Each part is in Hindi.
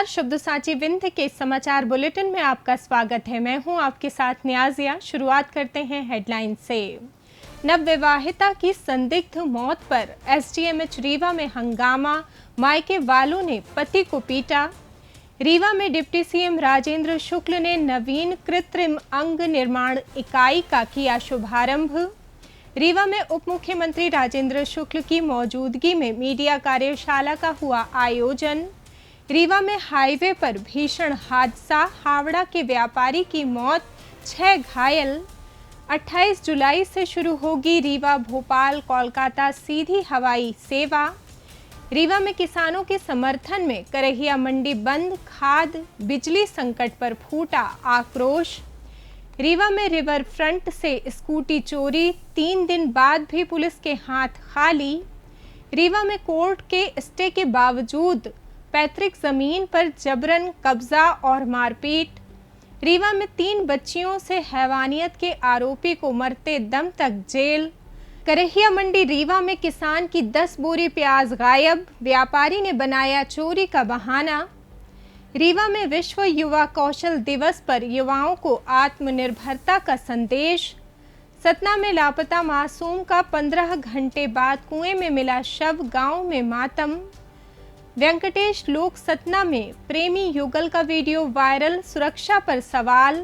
नमस्कार, शब्द साची विंध्य के समाचार बुलेटिन में आपका स्वागत है। मैं हूं आपके साथ नियाजिया। शुरुआत करते हैं हेडलाइन से। नवविवाहिता की संदिग्ध मौत पर एसडीएमएच रीवा में हंगामा, मायके वालों ने पति को पीटा। रीवा में डिप्टी सीएम राजेंद्र शुक्ल ने नवीन कृत्रिम अंग निर्माण इकाई का किया शुभारंभ। रीवा में उप मुख्यमंत्री राजेंद्र शुक्ल की मौजूदगी में मीडिया कार्यशाला का हुआ आयोजन। रीवा में हाईवे पर भीषण हादसा, हावड़ा के व्यापारी की मौत, 6 घायल। 28 जुलाई से शुरू होगी रीवा भोपाल कोलकाता सीधी हवाई सेवा। रीवा में किसानों के समर्थन में करहिया मंडी बंद, खाद बिजली संकट पर फूटा आक्रोश। रीवा में रिवर फ्रंट से स्कूटी चोरी, 3 दिन बाद भी पुलिस के हाथ खाली। रीवा में कोर्ट के स्टे के बावजूद पैतृक जमीन पर जबरन कब्जा और मारपीट। रीवा में 3 बच्चियों से हैवानियत के आरोपी को मरते दम तक जेल। करहिया मंडी रीवा में किसान की 10 बोरी प्याज गायब, व्यापारी ने बनाया चोरी का बहाना। रीवा में विश्व युवा कौशल दिवस पर युवाओं को आत्मनिर्भरता का संदेश। सतना में लापता मासूम का 15 घंटे बाद कुएं में मिला शव, गांव में मातम। वेंकटेश लोक सतना में प्रेमी युगल का वीडियो वायरल, सुरक्षा पर सवाल।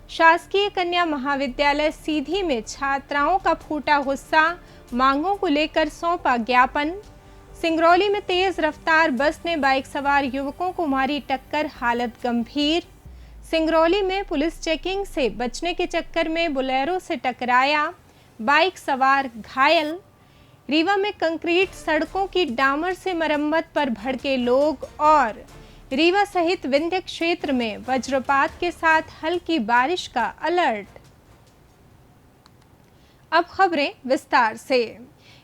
शासकीय कन्या महाविद्यालय सीधी में छात्राओं का फूटा गुस्सा, मांगों को लेकर सौंपा ज्ञापन। सिंगरौली में तेज रफ्तार बस ने बाइक सवार युवकों को मारी टक्कर, हालत गंभीर। सिंगरौली में पुलिस चेकिंग से बचने के चक्कर में बोलेरो से टकराया, बाइक सवार घायल। रीवा में कंक्रीट सड़कों की डामर से मरम्मत पर भड़के लोग। और रीवा सहित विंध्य क्षेत्र में वज्रपात के साथ हल्की बारिश का अलर्ट। अब खबरें विस्तार से।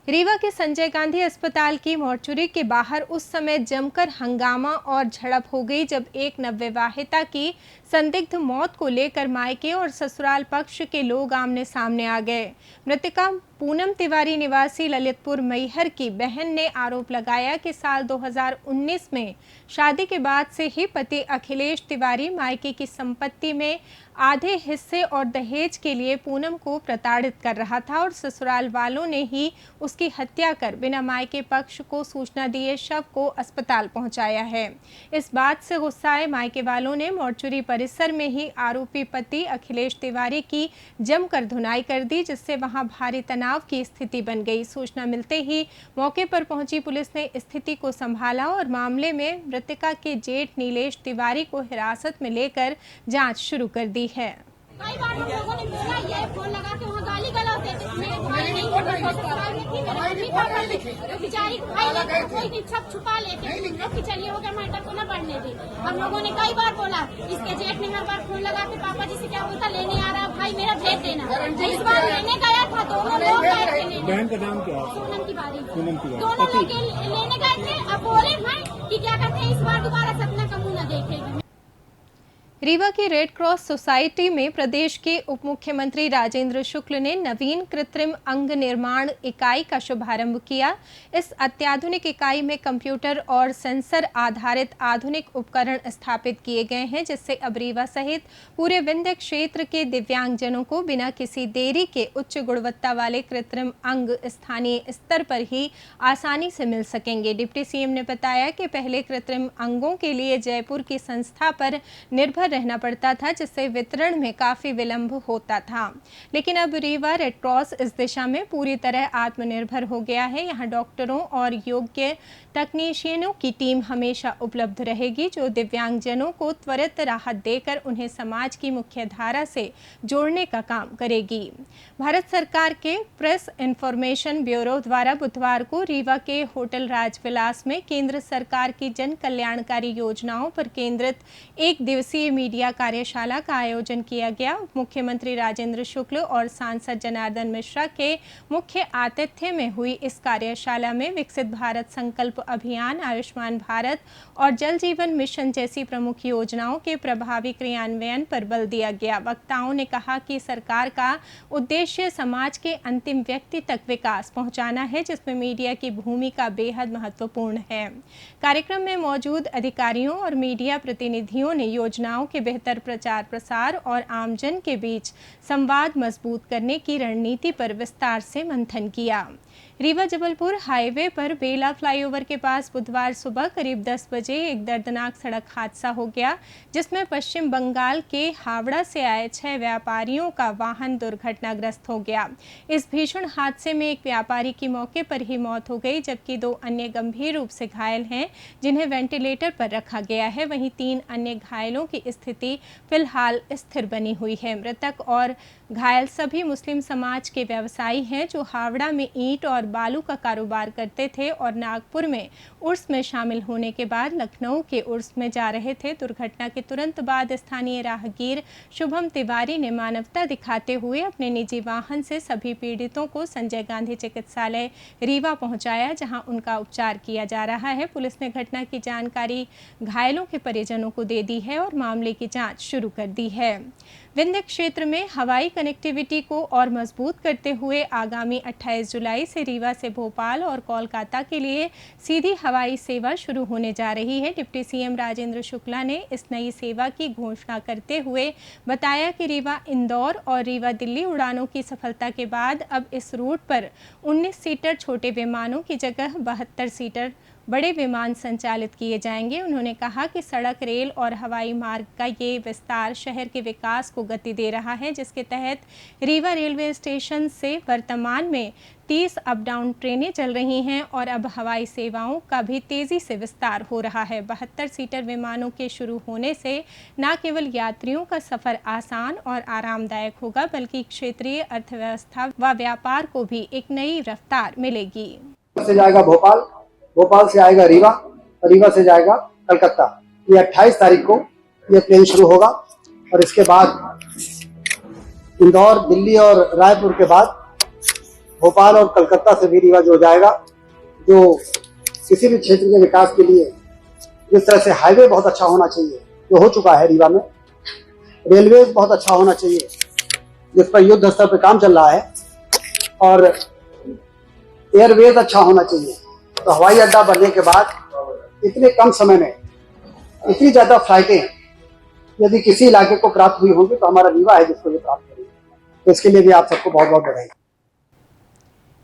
रीवा के संजय गांधी अस्पताल की मोर्चरी के बाहर उस समय जमकर हंगामा और झड़प हो गई जब एक नवविवाहिता की संदिग्ध मौत को लेकर मायके और ससुराल पक्ष के लोग आमने सामने आ गए। मृतका पूनम तिवारी निवासी ललितपुर मैहर की बहन ने आरोप लगाया कि साल 2019 में शादी के बाद से ही पति अखिलेश तिवारी मायके की संपत्ति में आधे हिस्से और दहेज के लिए पूनम को प्रताड़ित कर रहा था और ससुराल वालों ने ही उसकी हत्या कर बिना मायके पक्ष को सूचना दिए शव को अस्पताल पहुंचाया है। इस बात से गुस्साए मायके वालों ने मोर्चरी परिसर में ही आरोपी पति अखिलेश तिवारी की जमकर धुनाई कर दी, जिससे वहां भारी तनाव की स्थिति बन गई। सूचना मिलते ही मौके पर पहुंची पुलिस ने स्थिति को संभाला और मामले में मृतका के जेठ नीलेश तिवारी को हिरासत में लेकर जांच शुरू कर दी है। कई बार हम लोगों ने बोला ये फोन लगा के वहाँ गाली गलौज देते थे। मेरे भाई नहीं थे, तो बेचारी को भाई लेकर कोई नहीं, सब छुपा लेके लोग कि चलिए हो गया मैटर को न बढ़ने दी। हम लोगों ने कई बार बोला, इसके जेठ ने हर बार फोन लगा के पापा जी से क्या बोलता, लेने आ रहा भाई मेरा भेज देना। इस बार लेने गया था, दोनों लोग गए थे लेने। बहन का नाम क्या है? पूनम तिवारी। दोनों लेने गए थे। अब बोले भाई कि क्या कहते हैं, इस बार दोबारा सपना का मुँह न देखेगी। रीवा की रेड क्रॉस सोसाइटी में प्रदेश के उप मुख्यमंत्री राजेंद्र शुक्ल ने नवीन कृत्रिम अंग निर्माण इकाई का शुभारंभ किया। इस अत्याधुनिक इकाई में कंप्यूटर और सेंसर आधारित आधुनिक उपकरण स्थापित किए गए हैं, जिससे अब रीवा सहित पूरे विंध्य क्षेत्र के दिव्यांगजनों को बिना किसी देरी के उच्च गुणवत्ता वाले कृत्रिम अंग स्थानीय स्तर पर ही आसानी से मिल सकेंगे। डिप्टी सीएम ने बताया कि पहले कृत्रिम अंगों के लिए जयपुर की संस्था पर निर्भर रहना पड़ता था, जिससे वितरण में काफी विलंब होता था, लेकिन अब रीवा रेड क्रॉस इस दिशा में पूरी तरह आत्मनिर्भर हो गया है। यहाँ डॉक्टरों और योग्य तकनीशियनों की टीम हमेशा उपलब्ध रहेगी, जो दिव्यांगजनों को त्वरित राहत देकर उन्हें समाज की मुख्य धारा से जोड़ने का काम करेगी। भारत सरकार के प्रेस इंफॉर्मेशन ब्यूरो द्वारा बुधवार को रीवा के होटल राजविलास में केंद्र सरकार की जन कल्याणकारी योजनाओं पर केंद्रित 1 दिवसीय मीडिया कार्यशाला का आयोजन किया गया। मुख्यमंत्री राजेंद्र शुक्ल और सांसद जनार्दन मिश्रा के मुख्य आतिथ्य में हुई इस कार्यशाला में विकसित भारत संकल्प अभियान, आयुष्मान भारत और जल जीवन मिशन जैसी प्रमुख योजनाओं के प्रभावी क्रियान्वयन पर बल दिया गया। वक्ताओं ने कहा कि सरकार का उद्देश्य समाज के अंतिम व्यक्ति तक विकास पहुंचाना है, जिसमें मीडिया की भूमिका बेहद महत्वपूर्ण है। कार्यक्रम में मौजूद अधिकारियों और मीडिया प्रतिनिधियों ने योजनाओं के बेहतर प्रचार प्रसार और आमजन के बीच संवाद मजबूत करने की रणनीति पर विस्तार से मंथन किया। रीवा जबलपुर हाईवे पर बेला फ्लाईओवर के पास बुधवार सुबह करीब 10 बजे एक दर्दनाक सड़क हादसा हो गया, जिसमें पश्चिम बंगाल के हावड़ा से आए 6 व्यापारियों का वाहन दुर्घटनाग्रस्त हो गया। इस भीषण हादसे में एक व्यापारी की मौके पर ही मौत हो गई, जबकि 2 अन्य गंभीर रूप से घायल हैं, जिन्हें वेंटिलेटर पर रखा गया है। वहीं 3 अन्य घायलों की स्थिति फिलहाल स्थिर बनी हुई है। मृतक और घायल सभी मुस्लिम समाज के व्यवसायी हैं, जो हावड़ा में ईंट और बालू का कारोबार करते थे और नागपुर में उर्स में शामिल होने के बाद लखनऊ के उर्स में जा रहे थे। दुर्घटना के तुरंत बाद स्थानीय राहगीर शुभम तिवारी ने मानवता दिखाते हुए अपने निजी वाहन से सभी पीड़ितों को संजय गांधी चिकित्सालय रीवा पहुंचाया, जहां उनका उपचार किया जा रहा है। पुलिस ने घटना की जानकारी घायलों के परिजनों को दे दी है और मामले की जांच शुरू कर दी है। विंध्य क्षेत्र में हवाई कनेक्टिविटी को और मजबूत करते हुए आगामी 28 जुलाई से रीवा से भोपाल और कोलकाता के लिए सीधी हवाई सेवा शुरू होने जा रही है। डिप्टी सीएम राजेंद्र शुक्ला ने इस नई सेवा की घोषणा करते हुए बताया कि रीवा इंदौर और रीवा दिल्ली उड़ानों की सफलता के बाद अब इस रूट पर 19 सीटर छोटे विमानों की जगह 72 सीटर बड़े विमान संचालित किए जाएंगे। उन्होंने कहा कि सड़क, रेल और हवाई मार्ग का ये विस्तार शहर के विकास को गति दे रहा है, जिसके तहत रीवा रेलवे स्टेशन से वर्तमान में 30 अप डाउन ट्रेनें चल रही हैं और अब हवाई सेवाओं का भी तेजी से विस्तार हो रहा है। 72 सीटर विमानों के शुरू होने से न केवल यात्रियों का सफर आसान और आरामदायक होगा, बल्कि क्षेत्रीय अर्थव्यवस्था व व्यापार को भी एक नई रफ्तार मिलेगी। से जाएगा भोपाल, भोपाल से आएगा रीवा, रीवा से जाएगा कलकत्ता। ये 28 तारीख को ये ट्रेन शुरू होगा और इसके बाद इंदौर, दिल्ली और रायपुर के बाद भोपाल और कलकत्ता से भी रीवा जो जाएगा, जो किसी भी क्षेत्र के विकास के लिए जिस तरह से हाईवे बहुत अच्छा होना चाहिए, जो हो चुका है रीवा में, रेलवे बहुत अच्छा होना चाहिए जिस पर युद्ध स्तर पर काम चल रहा है, और एयरवेज अच्छा होना चाहिए। तो हवाई अड्डा बनने के बाद इतने कम समय में इतनी ज्यादा फ्लाइटें यदि किसी इलाके को प्राप्त हुई होंगी तो हमारा रीवा है जिसको ये प्राप्त करेगी। तो इसके लिए भी आप सबको बहुत बहुत बधाई।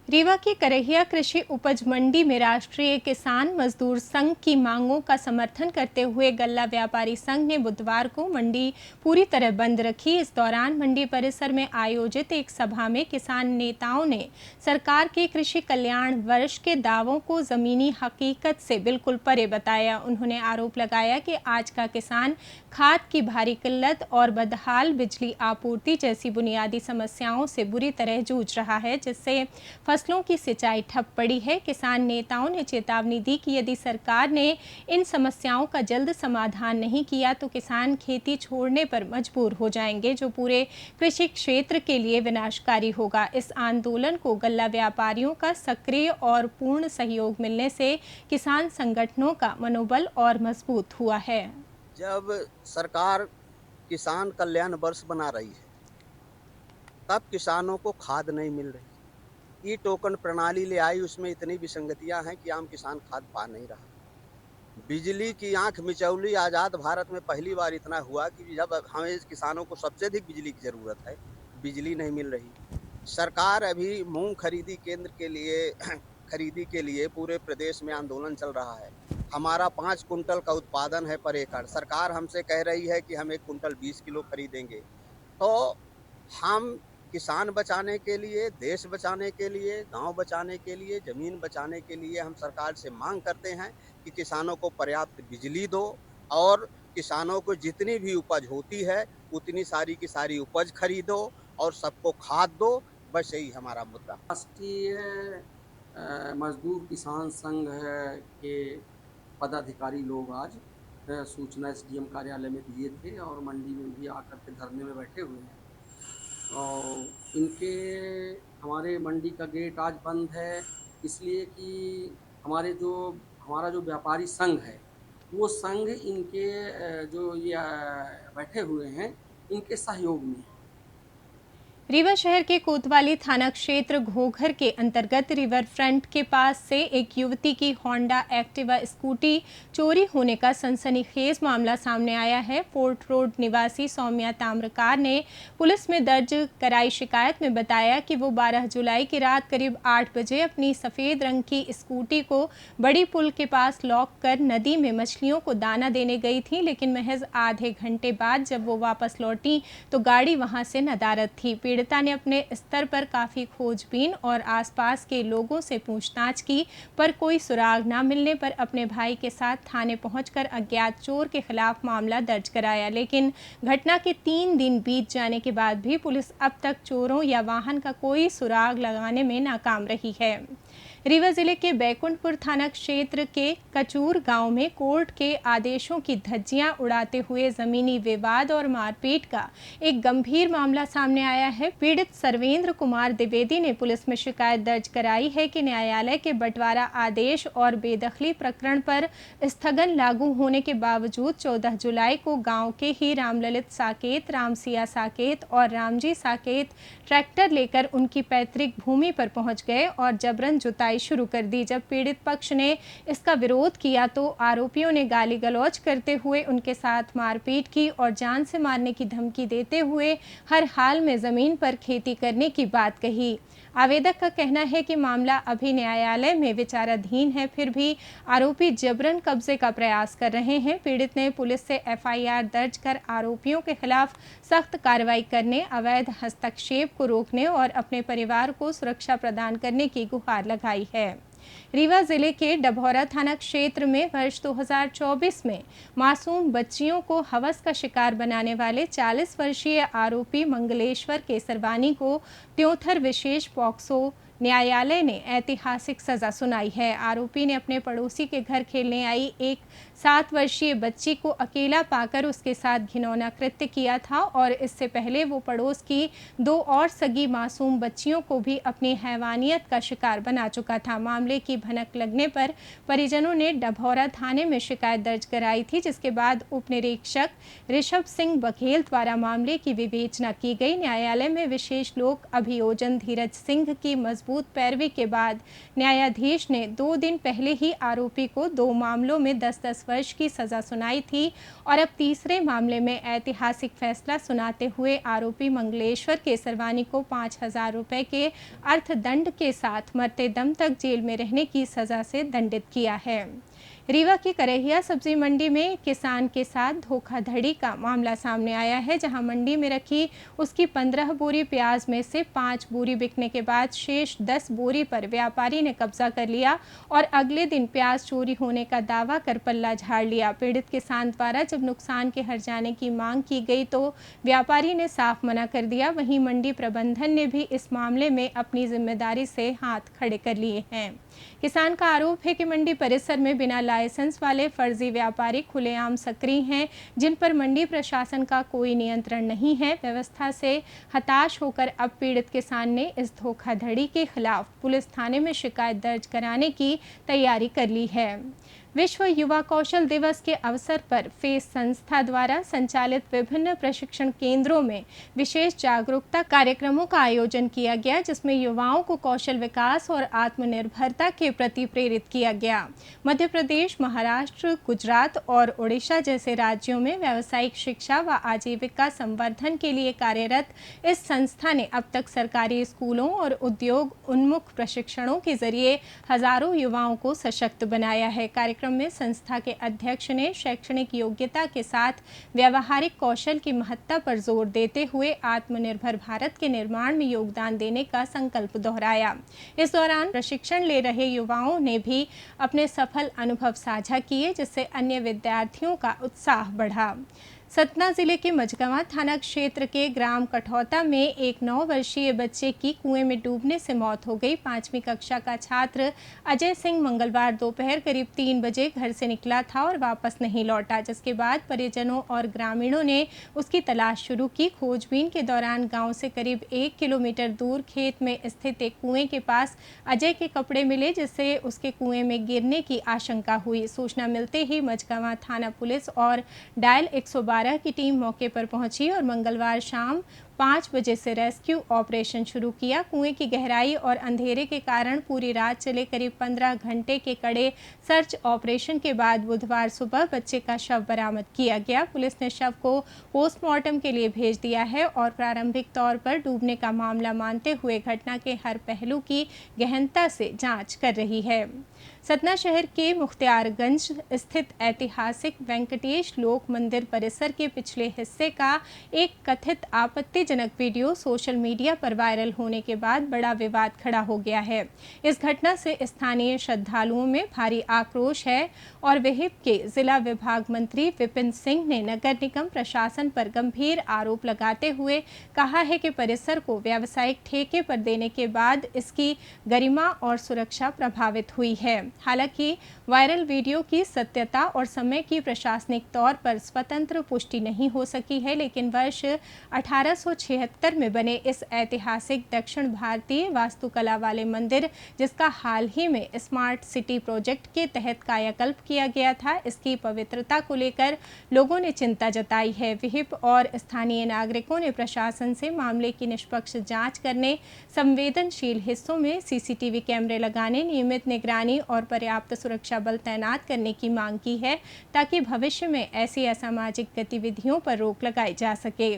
रीवा की करहिया कृषि उपज मंडी में राष्ट्रीय किसान मजदूर संघ की मांगों का समर्थन करते हुए गल्ला व्यापारी संघ ने बुधवार को मंडी पूरी तरह बंद रखी। इस दौरान मंडी परिसर में आयोजित एक सभा में किसान नेताओं ने सरकार के कृषि कल्याण वर्ष के दावों को जमीनी हकीकत से बिल्कुल परे बताया। उन्होंने आरोप लगाया कि आज का किसान खाद की भारी किल्लत और बदहाल बिजली आपूर्ति जैसी बुनियादी समस्याओं से बुरी तरह जूझ रहा है, जिससे फसलों की सिंचाई ठप पड़ी है। किसान नेताओं ने चेतावनी दी कि यदि सरकार ने इन समस्याओं का जल्द समाधान नहीं किया तो किसान खेती छोड़ने पर मजबूर हो जाएंगे, जो पूरे कृषि क्षेत्र के लिए विनाशकारी होगा। इस आंदोलन को गल्ला व्यापारियों का सक्रिय और पूर्ण सहयोग मिलने से किसान संगठनों का मनोबल और मजबूत हुआ है। जब सरकार किसान कल्याण वर्ष बना रही है तब किसानों को खाद नहीं मिल रही। ई टोकन प्रणाली ले आई, उसमें इतनी विसंगतियां हैं कि आम किसान खाद पा नहीं रहा। बिजली की आंख मिचौली आज़ाद भारत में पहली बार इतना हुआ कि जब हमें किसानों को सबसे अधिक बिजली की ज़रूरत है, बिजली नहीं मिल रही। सरकार अभी मूंग खरीदी केंद्र के लिए पूरे प्रदेश में आंदोलन चल रहा है। हमारा 5 कुंटल का उत्पादन है पर एकड़, सरकार हमसे कह रही है कि हम 1 कुंटल 20 किलो खरीदेंगे। तो हम किसान बचाने के लिए, देश बचाने के लिए, गांव बचाने के लिए, ज़मीन बचाने के लिए हम सरकार से मांग करते हैं कि किसानों को पर्याप्त बिजली दो और किसानों को जितनी भी उपज होती है उतनी सारी की सारी उपज खरीदो और सबको खाद दो। बस यही हमारा मुद्दा। राष्ट्रीय मजदूर किसान संघ के पदाधिकारी लोग आज सूचना एसडीएम कार्यालय में दिए थे और मंडी में भी आकर के धरने में बैठे हुए हैं। और इनके हमारे मंडी का गेट आज बंद है इसलिए कि हमारा जो व्यापारी संघ है वो संघ इनके जो ये बैठे हुए हैं इनके सहयोग में है। रीवा शहर के कोतवाली थाना क्षेत्र घोघर के अंतर्गत रिवर फ्रंट के पास से एक युवती की होंडा एक्टिवा स्कूटी चोरी होने का सनसनीखेज मामला सामने आया है। फोर्ट रोड निवासी सौम्या ताम्रकार ने पुलिस में दर्ज कराई शिकायत में बताया कि वो 12 जुलाई की रात करीब 8 बजे अपनी सफ़ेद रंग की स्कूटी को बड़ी पुल के पास लॉक कर नदी में मछलियों को दाना देने गई थी, लेकिन महज आधे घंटे बाद जब वो वापस लौटी तो गाड़ी वहां से नदारद थी। पीड़िता ने अपने स्तर पर काफी खोजबीन और आसपास के लोगों से पूछताछ की, पर कोई सुराग न मिलने पर अपने भाई के साथ थाने पहुंचकर अज्ञात चोर के खिलाफ मामला दर्ज कराया, लेकिन घटना के 3 दिन बीत जाने के बाद भी पुलिस अब तक चोरों या वाहन का कोई सुराग लगाने में नाकाम रही है। रीवा जिले के बैकुंठपुर थाना क्षेत्र के कचूर गांव में कोर्ट के आदेशों की धज्जियां उड़ाते हुए जमीनी विवाद और मारपीट का एक गंभीर मामला सामने आया है। पीड़ित सर्वेंद्र कुमार द्विवेदी ने पुलिस में शिकायत दर्ज कराई है कि न्यायालय के बंटवारा आदेश और बेदखली प्रकरण पर स्थगन लागू होने के बावजूद 14 जुलाई को गांव के ही रामललित साकेत, रामसिया साकेत और रामजी साकेत ट्रैक्टर लेकर उनकी पैतृक भूमि पर पहुंच गए और जबरन जुताई शुरू कर दी। जब पीड़ित पक्ष ने इसका विरोध किया तो आरोपियों ने गाली गलौज करते हुए उनके साथ मारपीट की और जान से मारने की धमकी देते हुए हर हाल में जमीन पर खेती करने की बात कही। आवेदक का कहना है कि मामला अभी न्यायालय में विचाराधीन है, फिर भी आरोपी जबरन कब्जे का प्रयास कर रहे हैं। पीड़ित ने पुलिस से एफआईआर दर्ज कर आरोपियों के खिलाफ सख्त कार्रवाई करने, अवैध हस्तक्षेप को रोकने और अपने परिवार को सुरक्षा प्रदान करने की गुहार लगाई है। रीवा जिले के डभौरा थाना क्षेत्र में वर्ष 2024 में मासूम बच्चियों को हवस का शिकार बनाने वाले 40 वर्षीय आरोपी मंगलेश्वर केसरवानी को त्योंथर विशेष पॉक्सो न्यायालय ने ऐतिहासिक सजा सुनाई है। आरोपी ने अपने पड़ोसी के घर खेलने आई एक 7 वर्षीय बच्ची को अकेला पाकर उसके साथ घिनौना कृत्य किया था और इससे पहले वो पड़ोस की 2 और सगी मासूम बच्चियों को भी अपनी हैवानियत का शिकार बना चुका था। मामले की भनक लगने पर परिजनों ने डभौरा थाने में शिकायत दर्ज कराई थी, जिसके बाद उप निरीक्षक ऋषभ सिंह बघेल द्वारा मामले की विवेचना की गई। न्यायालय में विशेष लोक अभियोजन धीरज सिंह की मजबूत पैरवी के बाद न्यायाधीश ने 2 दिन पहले ही आरोपी को 2 मामलों में 10-10 वर्ष की सजा सुनाई थी और अब तीसरे मामले में ऐतिहासिक फैसला सुनाते हुए आरोपी मंगलेश्वर केसरवानी को 5,000 रुपए के अर्थदंड के साथ मरते दम तक जेल में रहने की सजा से दंडित किया है। रीवा की करहिया सब्जी मंडी में किसान के साथ धोखाधड़ी का मामला सामने आया है, जहां मंडी में रखी उसकी 15 बोरी प्याज में से 5 बोरी बिकने के बाद शेष 10 बोरी पर व्यापारी ने कब्जा कर लिया और अगले दिन प्याज चोरी होने का दावा कर पल्ला झाड़ लिया। पीड़ित किसान द्वारा जब नुकसान के हर्जाने की मांग की गई तो व्यापारी ने साफ मना कर दिया। वहीं मंडी प्रबंधन ने भी इस मामले में अपनी जिम्मेदारी से हाथ खड़े कर लिए हैं। किसान का आरोप है कि मंडी परिसर में बिना लाइसेंस वाले फर्जी व्यापारी खुलेआम सक्रिय हैं, जिन पर मंडी प्रशासन का कोई नियंत्रण नहीं है। व्यवस्था से हताश होकर अब पीड़ित किसान ने इस धोखाधड़ी के खिलाफ पुलिस थाने में शिकायत दर्ज कराने की तैयारी कर ली है। विश्व युवा कौशल दिवस के अवसर पर फेस संस्था द्वारा संचालित विभिन्न प्रशिक्षण केंद्रों में विशेष जागरूकता कार्यक्रमों का आयोजन किया गया, जिसमें युवाओं को कौशल विकास और आत्मनिर्भरता के प्रति प्रेरित किया गया। मध्य प्रदेश, महाराष्ट्र, गुजरात और ओडिशा जैसे राज्यों में व्यावसायिक शिक्षा व आजीविका संवर्धन के लिए कार्यरत इस संस्था ने अब तक सरकारी स्कूलों और उद्योग उन्मुख प्रशिक्षणों के जरिए हजारों युवाओं को सशक्त बनाया है। कार्यक्रम में संस्था के अध्यक्ष ने शैक्षणिक योग्यता के साथ व्यावहारिक कौशल की महत्ता पर जोर देते हुए आत्मनिर्भर भारत के निर्माण में योगदान देने का संकल्प दोहराया। इस दौरान प्रशिक्षण ले रहे युवाओं ने भी अपने सफल अनुभव साझा किए, जिससे अन्य विद्यार्थियों का उत्साह बढ़ा। सतना जिले के मझगवां थाना क्षेत्र के ग्राम कठौता में एक 9 वर्षीय बच्चे की कुएं में डूबने से मौत हो गई। 5वीं कक्षा का छात्र अजय सिंह मंगलवार दोपहर करीब 3 बजे घर से निकला था और वापस नहीं लौटा, जिसके बाद परिजनों और ग्रामीणों ने उसकी तलाश शुरू की। खोजबीन के दौरान गांव से करीब 1 किलोमीटर दूर खेत में स्थित एक कुएं के पास अजय के कपड़े मिले, जिससे उसके कुएं में गिरने की आशंका हुई। सूचना मिलते ही मझगवां थाना पुलिस और डायल 112 की टीम मौके पर पहुंची और मंगलवार शाम 5 बजे से रेस्क्यू ऑपरेशन शुरू किया। कुएं की गहराई और अंधेरे के कारण पूरी रात चले करीब 15 घंटे के कड़े सर्च ऑपरेशन के बाद बुधवार सुबह बच्चे का शव बरामद किया गया। पुलिस ने शव को पोस्टमार्टम के लिए भेज दिया है और प्रारंभिक तौर पर डूबने का मामला मानते हुए घटना के हर पहलू की गहनता से जांच कर रही है। सतना शहर के मुख्तियारगंज स्थित ऐतिहासिक वेंकटेश लोक मंदिर परिसर के पिछले हिस्से का एक कथित आपत्तिजनक वीडियो सोशल मीडिया पर वायरल होने के बाद बड़ा विवाद खड़ा हो गया है। इस घटना से स्थानीय श्रद्धालुओं में भारी आक्रोश है और विहिप के जिला विभाग मंत्री विपिन सिंह ने नगर निगम प्रशासन पर गंभीर आरोप लगाते हुए कहा है कि परिसर को व्यावसायिक ठेके पर देने के बाद इसकी गरिमा और सुरक्षा प्रभावित हुई है। हालांकि वायरल वीडियो की सत्यता और समय की प्रशासनिक तौर पर स्वतंत्र पुष्टि नहीं हो सकी है, लेकिन वर्ष 1876 में बने इस ऐतिहासिक दक्षिण भारतीय वास्तुकला वाले मंदिर, जिसका हाल ही में स्मार्ट सिटी प्रोजेक्ट के तहत कायाकल्प किया गया था, इसकी पवित्रता को लेकर लोगों ने चिंता जताई है। विहिप और स्थानीय नागरिकों ने प्रशासन से मामले की निष्पक्ष जांच करने, संवेदनशील हिस्सों में सीसीटीवी कैमरे लगाने, नियमित निगरानी और पर्याप्त सुरक्षा बल तैनात करने की मांग की है, ताकि भविष्य में ऐसी असामाजिक गतिविधियों पर रोक लगाई जा सके।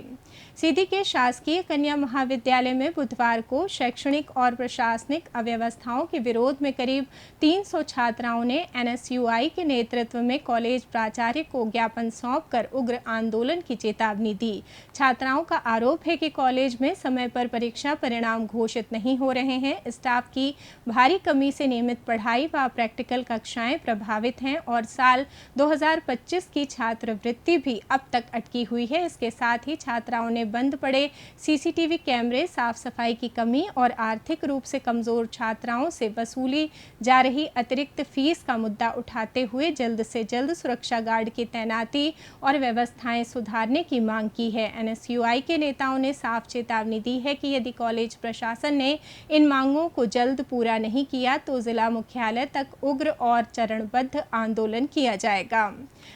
सीधी के शासकीय कन्या महाविद्यालय में बुधवार को शैक्षणिक और प्रशासनिक अव्यवस्थाओं के विरोध में करीब 300 छात्राओं ने एनएसयूआई के नेतृत्व में कॉलेज प्राचार्य को ज्ञापन सौंपकर उग्र आंदोलन की चेतावनी दी। छात्राओं का आरोप है कि कॉलेज में समय पर परीक्षा परिणाम घोषित नहीं हो रहे हैं, स्टाफ की भारी कमी से नियमित पढ़ाई व प्रैक्टिकल कक्षाएं प्रभावित हैं और साल 2025 की छात्रवृत्ति भी अब तक अटकी हुई है। इसके साथ ही छात्राओं ने बंद पड़े सीसीटीवी कैमरे, साफ सफाई की कमी और आर्थिक रूप से कमजोर छात्राओं से वसूली जा रही अतिरिक्त फीस का मुद्दा उठाते हुए जल्द से जल्द सुरक्षा गार्ड की तैनाती और व्यवस्थाएं सुधारने की मांग की है। एनएसयूआई के नेताओं ने साफ चेतावनी दी है कि यदि कॉलेज प्रशासन ने इन मांगों को जल्द पूरा नहीं किया तो जिला मुख्यालय तक उग्र और चरणबद्ध आंदोलन किया जाएगा।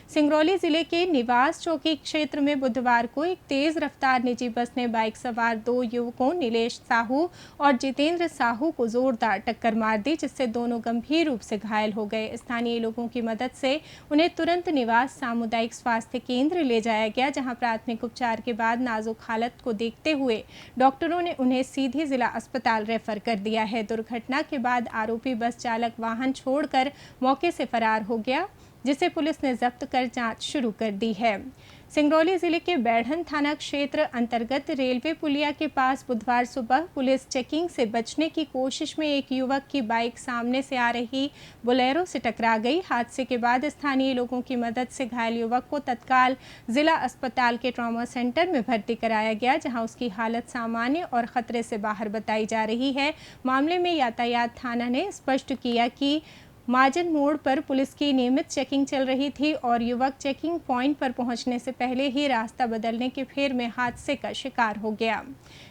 सिंगरौली जिले के निवास चौकी क्षेत्र में बुधवार को एक तेज रफ्तार निजी बस ने बाइक सवार 2 युवकों नीलेश साहू और जितेंद्र साहू को जोरदार टक्कर मार दी, जिससे दोनों गंभीर रूप से घायल हो गए। स्थानीय लोगों की मदद से उन्हें तुरंत निवास सामुदायिक स्वास्थ्य केंद्र ले जाया गया, जहां प्राथमिक उपचार के बाद नाजुक हालत को देखते हुए डॉक्टरों ने उन्हें सीधे जिला अस्पताल रेफर कर दिया है। दुर्घटना के बाद आरोपी बस चालक वाहन छोड़कर मौके से फरार हो गया, जिसे पुलिस ने जब्त कर जांच शुरू कर दी है। सिंगरौली जिले के बैढ़न थाना क्षेत्र अंतर्गत रेलवे पुलिया के पास बुधवार सुबह पुलिस चेकिंग से बचने की कोशिश में एक युवक की बाइक सामने से आ रही बोलेरो से टकरा गई। हादसे के बाद स्थानीय लोगों की मदद से घायल युवक को तत्काल जिला अस्पताल के ट्रॉमा सेंटर में भर्ती कराया गया, जहां उसकी हालत सामान्य और खतरे से बाहर बताई जा रही है। मामले में यातायात थाना ने स्पष्ट किया कि महाजन मोड़ पर पुलिस की नियमित चेकिंग चल रही थी और युवक चेकिंग पॉइंट पर पहुंचने से पहले ही रास्ता बदलने के फेर में हादसे का शिकार हो गया।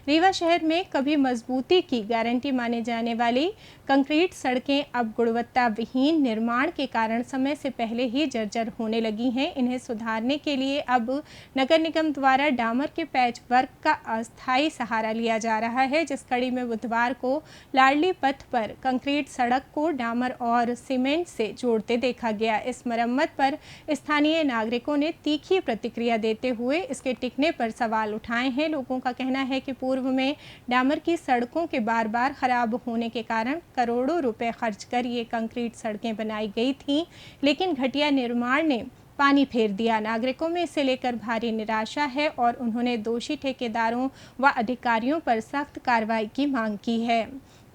रीवा शहर में कभी मजबूती की गारंटी माने जाने वाली कंक्रीट सड़कें अब गुणवत्ता विहीन निर्माण के कारण समय से पहले ही जर्जर होने लगी हैं। इन्हें सुधारने के लिए अब नगर निगम द्वारा डामर के पैच वर्क का अस्थायी सहारा लिया जा रहा है, जिस कड़ी में बुधवार को लाडली पथ पर कंक्रीट सड़क को डामर और सीमेंट से जोड़ते देखा गया। इस मरम्मत पर स्थानीय नागरिकों ने तीखी प्रतिक्रिया देते हुए इसके टिकने पर सवाल उठाए हैं। लोगों का कहना है कि पूर्व में डामर की सड़कों के बार बार खराब होने के कारण करोड़ों रुपए खर्च कर ये कंक्रीट सड़कें बनाई गई थीं, लेकिन घटिया निर्माण ने पानी फेर दिया। नागरिकों में इसे लेकर भारी निराशा है और उन्होंने दोषी ठेकेदारों व अधिकारियों पर सख्त कार्रवाई की मांग की है।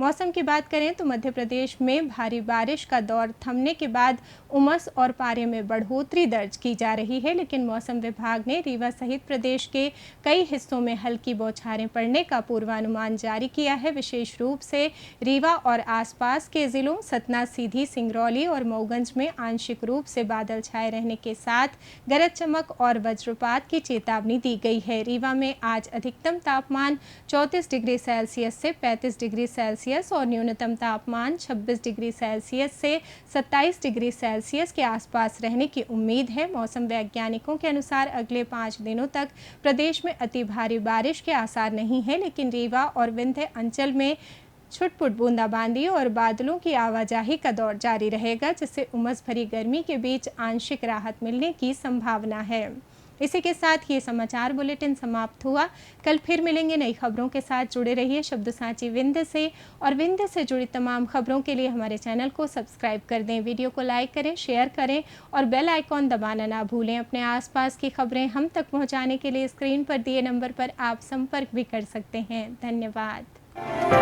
मौसम की बात करें तो मध्य प्रदेश में भारी बारिश का दौर थमने के बाद उमस और पारे में बढ़ोतरी दर्ज की जा रही है, लेकिन मौसम विभाग ने रीवा सहित प्रदेश के कई हिस्सों में हल्की बौछारें पड़ने का पूर्वानुमान जारी किया है। विशेष रूप से रीवा और आसपास के जिलों सतना, सीधी, सिंगरौली और मऊगंज में आंशिक रूप से बादल छाए रहने के साथ गरज चमक और वज्रपात की चेतावनी दी गई है। रीवा में आज अधिकतम तापमान 34 डिग्री सेल्सियस से 35 डिग्री सेल्सियस और न्यूनतम तापमान 26 डिग्री सेल्सियस से 27 डिग्री सेल्सियस के आसपास रहने की उम्मीद है। मौसम वैज्ञानिकों के अनुसार अगले 5 दिनों तक प्रदेश में अति भारी बारिश के आसार नहीं है, लेकिन रीवा और विंध्य अंचल में छुटपुट बूंदाबांदी और बादलों की आवाजाही का दौर जारी रहेगा, जिससे उमस भरी गर्मी के बीच आंशिक राहत मिलने की संभावना है। इसी के साथ ये समाचार बुलेटिन समाप्त हुआ। कल फिर मिलेंगे नई खबरों के साथ। जुड़े रहिए शब्दसाची विंध्य से, और विंध्य से जुड़ी तमाम खबरों के लिए हमारे चैनल को सब्सक्राइब कर दें। वीडियो को लाइक करें, शेयर करें और बेल आइकॉन दबाना ना भूलें। अपने आसपास की खबरें हम तक पहुंचाने के लिए स्क्रीन पर दिए नंबर पर आप संपर्क भी कर सकते हैं। धन्यवाद।